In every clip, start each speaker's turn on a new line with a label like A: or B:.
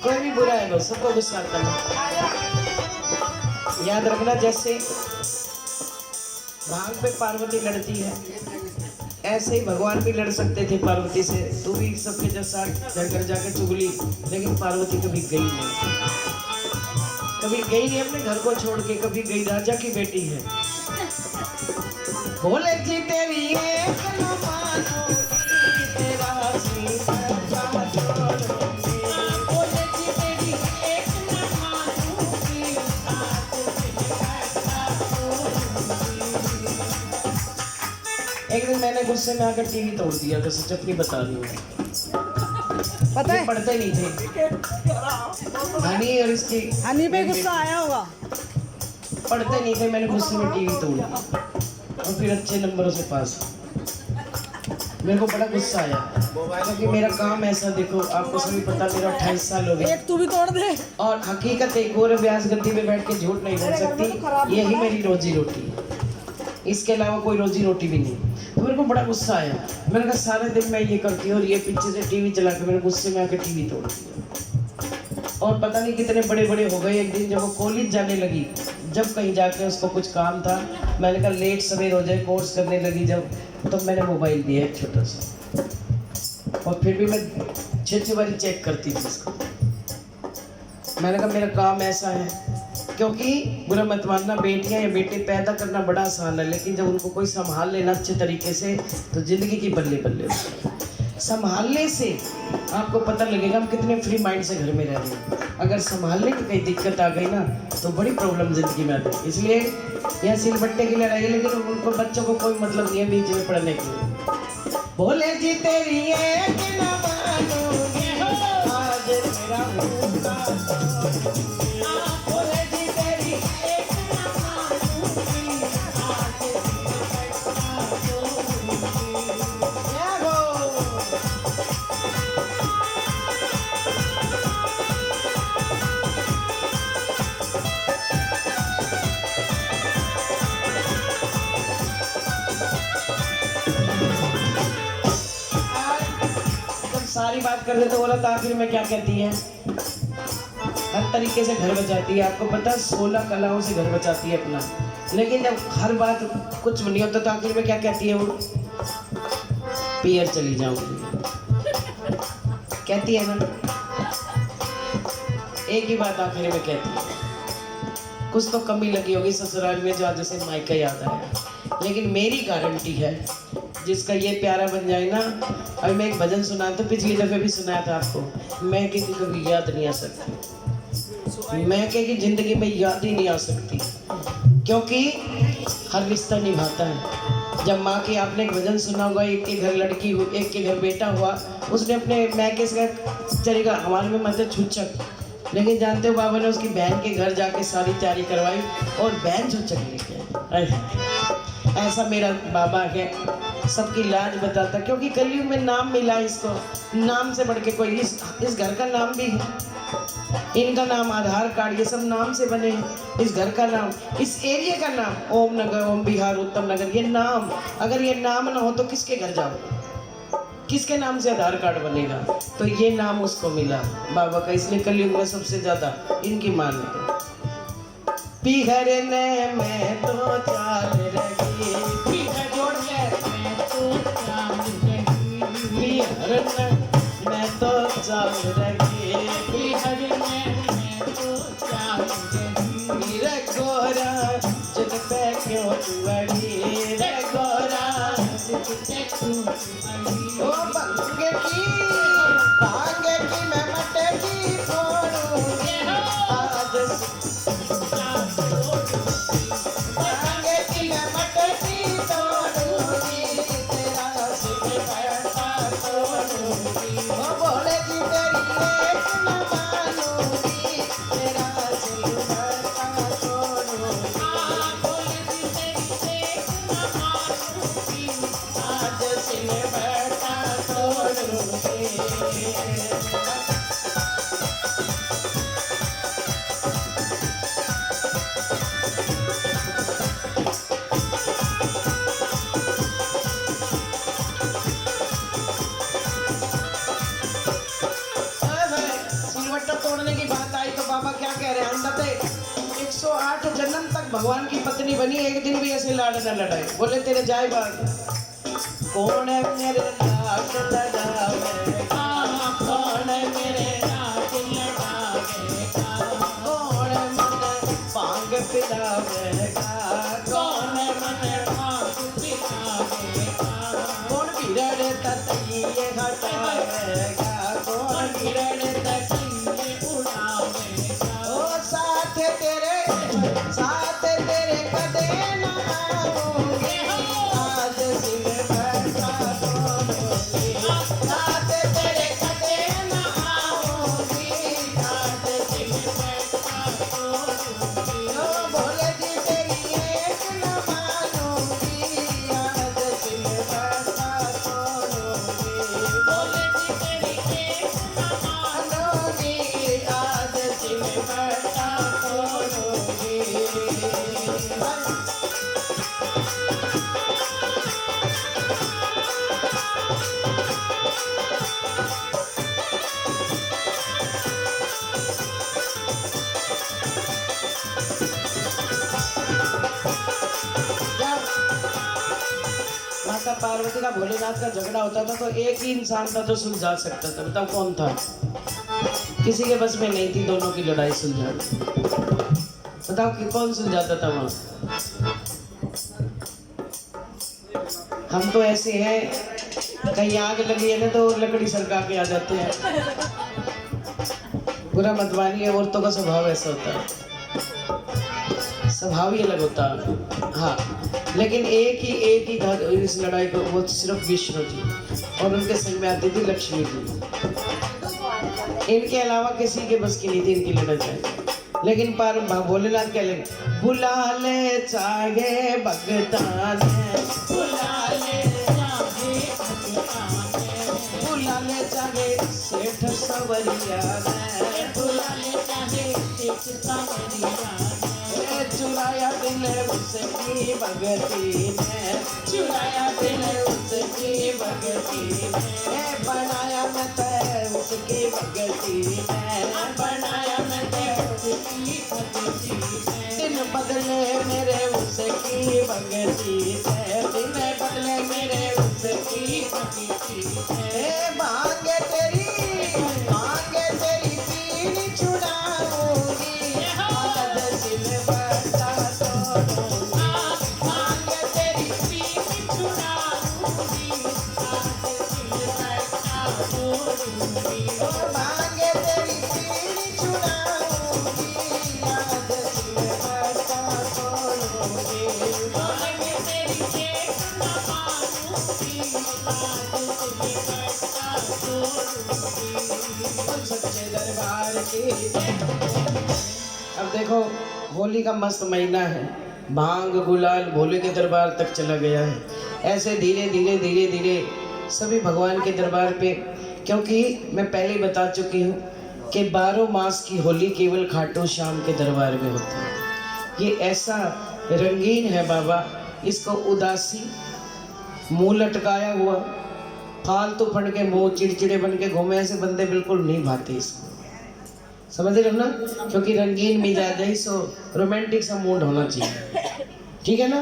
A: कोई भी बुरा है बस, सबको गुस्सा करना। याद रखना, जैसे भांग पे पार्वती लड़ती है, ऐसे ही भगवान भी लड़ सकते थे पार्वती से। तू भी सबके जैसा घर जाके चुगली, लेकिन पार्वती कभी गई नहीं, कभी गई नहीं अपने घर को छोड़ के, कभी गई। राजा की बेटी है। बोले जी तेरी एक न मानूंगी, तेरा सिर पर छोड़ूंगी। बोले जी तेरी एक न मानूंगी, एक दिन मैंने गुस्से में आकर टीवी तोड़ दिया था, सच अपनी बता रही हूँ। पता है पढ़ते नहीं थे हनी, और इसकी
B: हनी पे गुस्सा आया होगा।
A: पढ़ते नहीं थे, मैंने गुस्से में टीवी तोड़ दी और फिर अच्छे नंबरों से पास। मेरे को बड़ा गुस्सा आया क्योंकि मेरा काम ऐसा, देखो आपको सभी पता, मेरा 28 साल हो गए।
B: एक तू भी तोड़ दे।
A: और हकीकत एक और व्यास गद्दी पे बैठ के झूठ नहीं बोल सकती, यही मेरी रोजी रोटी है, इसके अलावा कोई रोजी रोटी भी नहीं। तो मेरे को बड़ा गुस्सा आया, मैंने कहा सारे दिन मैं ये करती हूँ और ये पीछे से टीवी चला के, मेरे गुस्से में आकर टीवी तोड़ दिया। और पता नहीं कितने बड़े बड़े हो गए। एक दिन जब वो कॉलेज जाने लगी, जब कहीं जाके उसको कुछ काम था, मैंने कहा लेट सवेर हो जाए, कोर्स करने लगी जब, तो मैंने मोबाइल दिया एक छोटा सा, और फिर भी मैं 6 बारी चेक करती थी इसको। मैंने कहा मेरा काम ऐसा है, क्योंकि बुरा मत मानना, बेटियां या बेटे पैदा करना बड़ा आसान है, लेकिन जब उनको कोई संभाल लेना अच्छे तरीके से, तो जिंदगी की बल्ले बल्ले संभालने से आपको पता लगेगा हम कितने फ्री माइंड से घर में रह रहे हैं। अगर संभालने की कहीं दिक्कत आ गई ना, तो बड़ी प्रॉब्लम जिंदगी में आती है। इसलिए यह सिलबट्टे की लड़ाई है, लेकिन उनको बच्चों को कोई मतलब नहीं है बीच में पढ़ने के लिए। बोले जी तेरी एक न मानूंगी, आज मेरा बोले जी तेरी एक न मानूंगी, सारी बात कर रहे तो औरत आखिर में क्या कहती है, हर तरीके से घर बचाती है। आपको पता है 16 कलाओं से घर बचाती है अपना, लेकिन जब हर बात कुछ नहीं होता तो आखिर में क्या कहती है वो, पियर चली जाऊंगी, कहती है ना। एक ही बात आखिर में कहती है, कुछ तो कमी लगी होगी ससुराल में जो आज से मायका याद आया। लेकिन मेरी गारंटी है, जिसका ये प्यारा बन जाए ना। अभी मैं एक भजन सुनाया तो पिछली दफे भी सुनाया था आपको, मैं की कभी याद नहीं आ सकती, मैं की जिंदगी में याद ही नहीं आ सकती, क्योंकि हर रिश्ता निभाता है। जब माँ की, आपने एक भजन सुना होगा, एक के घर लड़की हुई, एक के घर बेटा हुआ, उसने अपने मैके से चलेगा, हमारे में मत छूचक, लेकिन जानते हो बाबा ने उसकी बहन के घर जाके सारी तैयारी करवाई और बहन छूचक लेके। ऐसा मेरा बाबा है, सबकी लाज बताता, क्योंकि कलयुग में नाम मिला इसको, नाम से बढ़ के कोई, इस घर का नाम भी है, इनका नाम, आधार कार्ड, ये सब नाम से बने हैं। इस घर का नाम, इस एरिया का नाम, ओम नगर, ओम बिहार, उत्तम नगर, ये नाम, अगर ये नाम ना हो तो किसके घर जाओ, किसके नाम से आधार कार्ड बनेगा, तो ये नाम उसको मिला बाबा का, इसलिए कलयुग में सबसे ज्यादा इनकी मान्यता। पिघरने में तो चाल रही, मैं तो चाल रही, रे गोरा जिन पे क्यों बड़ी, रे गोरा ओ भांगे की मैं मटकी फोड़ूंगी, आज भांगे की मैं मटकी तोड़ूंगी, तेरा सिर बैठा तोड़ूंगी। ओ बोले जी तेरी एक न मानूंगी, तेरा सिर बैठा तोड़ूंगी, बोले जी तेरी एक न मानूंगी, आज सिर बैठा तोड़ूंगी। क्या कह रहे हैं हम बताए 108 जन्म तक भगवान की पत्नी बनी, एक दिन भी ऐसे लाड न लड़ाए। बोले तेरे जाए बात कौन है मेरे लाड लड़ावेगा, कौन है मेरे लाड लड़ावेगा, कौन मन भांग पिलावेगा, कौन मन भांग पिलावेगा, कौन बिरड़ ततिये हटावेगा, कौन बिरड़ ततिये उड़ावेगा। ओ साथ तेरे कदे ना आऊंगी, आज सिर बैठा बोलूंगी, साथ तेरे कदे ना आऊंगी, आज सिर बैठा बोलूंगी। ओ बोले जी तेरी एक न मानूंगी, आज सिर बैठा बोलूंगी, बोले जी तेरी एक न मानूंगी, आज सिर बैठा बोलूंगी। जब माता पार्वती का भोलेनाथ का झगड़ा होता था तो एक ही इंसान था जो सुलझा सकता था। बताओ कौन था? किसी के बस में नहीं थी दोनों की लड़ाई सुलझानी। बताओ कि कौन सुलझाता था वहां? हम तो ऐसे हैं, कहीं आग लगी है ना तो लकड़ी सरका के आ जाते हैं। बुरा मत मानिए, औरतों का स्वभाव ऐसा होता है, स्वभाव ही अलग होता है। हाँ, लेकिन एक ही था इस लड़ाई को, वो सिर्फ विष्णु जी और उनके संग में आती थी लक्ष्मी जी। इनके अलावा किसी के बस की नहीं थी इनकी लड़ाई चाहिए। लेकिन पर भोलेनाथ क्या लगे, बुला ले चाहे भगतान, बुला ले चाहे भगतान, बुला ले चाहे सेठ सवरिया, बुला ले चाहे सेठ सवरिया, चुराया दिल उसकी भगती ने, चुराया दिल उसकी भगती ने, बनाया मैं तय उसकी भगती ने, बनाया मैं तय उसकी भगती ने, दिन बदले मेरे उसकी भगती ने, दिन बदले मेरे उसकी भगती ने, मांगे तेरी पीनी छुड़ाऊंगी, आज सिल बड़ा तोड़ूंगी, मांगे तेरी पीनी छुड़ाऊंगी, आज सिल बड़ा तोड़ूंगी, मांगे तेरी पीनी छुड़ाऊंगी, आज सिल बड़ा तोड़ूंगी, मांगे तेरी एक न मानूंगी, आज सिल बड़ा तोड़ूंगी। बोल सच्चे दरबार की। अब देखो होली का मस्त महीना है, भांग गुलाल भोले के दरबार तक चला गया है। ऐसे धीरे धीरे सभी भगवान के दरबार पे, क्योंकि मैं पहले ही बता चुकी हूँ कि 12 मास की होली केवल खाटू श्याम के दरबार में होती है। ये ऐसा रंगीन है बाबा, इसको उदासी मुंह लटकाया हुआ फालतू फट के मुंह चिड़चिड़े बन के घूमे ऐसे बंदे बिल्कुल नहीं भाते इसको, समझ रहे हो ना? क्योंकि रंगीन मिजाज है, सो रोमांटिक सा मूड होना चाहिए, ठीक है ना?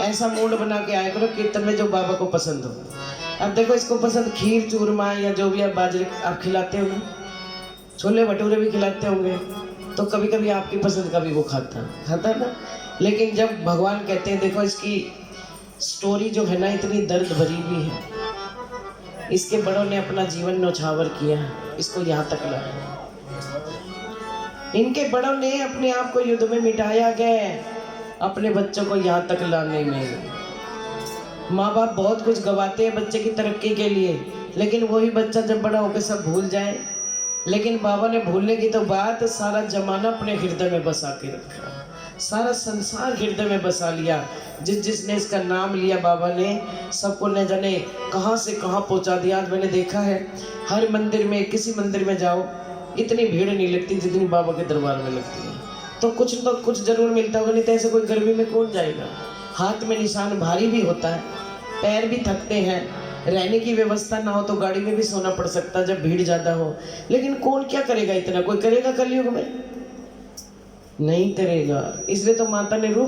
A: ऐसा मूड बना के आया करो कीर्तन में जो बाबा को पसंद हो। अब देखो इसको पसंद खीर चूरमा या जो भी आप बाजरे आप खिलाते हो ना, छोले भटूरे भी खिलाते होंगे, तो कभी कभी आपकी पसंद का भी वो खाता है ना। लेकिन जब भगवान कहते हैं, देखो इसकी स्टोरी जो है ना इतनी दर्द भरी भी है, इसके बड़ों ने अपना जीवन न्यौछावर किया है, इसको यहाँ तक लाया। इनके बड़ों ने अपने आप को युद्ध में मिटाया गया अपने बच्चों को यहाँ तक लाने में। माँ बाप बहुत कुछ गवाते हैं बच्चे की तरक्की के लिए, लेकिन वही बच्चा जब बड़ा होकर सब भूल जाए। लेकिन बाबा ने भूलने की तो बात, सारा जमाना अपने हृदय में बसा के रखा, सारा संसार हृदय में बसा लिया। जिसने इसका नाम लिया बाबा ने सबको न जाने कहाँ से कहाँ पहुँचा दिया। आज मैंने देखा है हर मंदिर में, किसी मंदिर में जाओ इतनी भीड़ नहीं लगती जितनी बाबा के दरबार में लगती है। तो कुछ जरूर मिलता होगा, नहीं तो ऐसे कोई गर्मी में कौन जाएगा। हाथ में निशान भारी भी होता है, पैर भी थकते हैं, रहने की व्यवस्था ना हो तो गाड़ी में भी सोना पड़ सकता है जब भीड़ ज़्यादा हो। लेकिन कौन क्या करेगा इतना, कोई करेगा कलयुग में? नहीं करेगा, इसलिए तो माता ने रूप